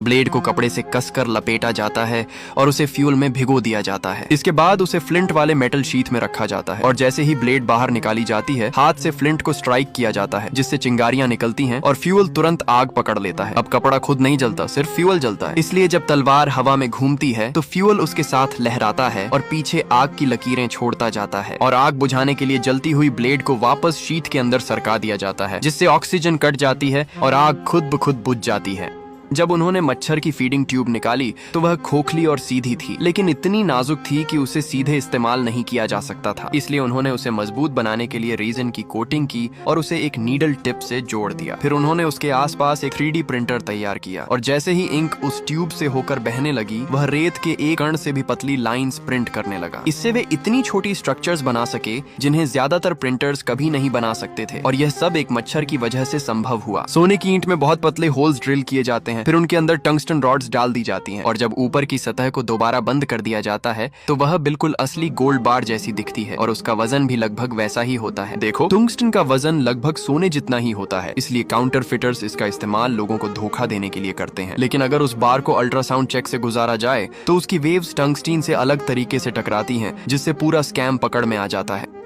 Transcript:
Blade को कपड़े से कसकर लपेटा जाता है और उसे फ्यूल में भिगो दिया जाता है। इसके बाद उसे फ्लिंट वाले मेटल शीट में रखा जाता है और जैसे ही ब्लेड बाहर निकाली जाती है, हाथ से फ्लिंट को स्ट्राइक किया जाता है, जिससे चिंगारियां निकलती हैं और फ्यूल तुरंत आग पकड़ लेता है। अब कपड़ा खुद नहीं जलता, सिर्फ फ्यूल जलता है। इसलिए जब तलवार हवा में घूमती है तो फ्यूल उसके साथ लहराता है और पीछे आग की लकीरें छोड़ता जाता है और आग बुझाने के लिए जलती हुई ब्लेड को वापस शीट के अंदर सरका दिया जाता है, जिससे ऑक्सीजन कट जाती है और आग खुद ब खुद बुझ जाती है। जब उन्होंने मच्छर की फीडिंग ट्यूब निकाली तो वह खोखली और सीधी थी, लेकिन इतनी नाजुक थी कि उसे सीधे इस्तेमाल नहीं किया जा सकता था। इसलिए उन्होंने उसे मजबूत बनाने के लिए रेजिन की कोटिंग की और उसे एक नीडल टिप से जोड़ दिया। फिर उन्होंने उसके आसपास एक 3D प्रिंटर तैयार किया और जैसे ही इंक उस ट्यूब से होकर बहने लगी, वह रेत के एक कण से भी पतली लाइंस प्रिंट करने लगा। इससे वे इतनी छोटी स्ट्रक्चर्स बना सके जिन्हें ज्यादातर प्रिंटर्स कभी नहीं बना सकते थे, और यह सब एक मच्छर की वजह से संभव हुआ। सोने की ईंट में बहुत पतले होल्स ड्रिल किए जाते हैं, फिर उनके अंदर टंगस्टन रॉड्स डाल दी जाती हैं और जब ऊपर की सतह को दोबारा बंद कर दिया जाता है तो वह बिल्कुल असली गोल्ड बार जैसी दिखती है और उसका वजन भी लगभग वैसा ही होता है। देखो, टंगस्टन का वजन लगभग सोने जितना ही होता है, इसलिए काउंटर फिटर्स इसका इस्तेमाल लोगों को धोखा देने के लिए करते हैं। लेकिन अगर उस बार को अल्ट्रासाउंड चेक से गुजारा जाए तो उसकी वेव्स टंगस्टीन से अलग तरीके से टकराती हैं, जिससे पूरा स्कैम पकड़ में आ जाता है।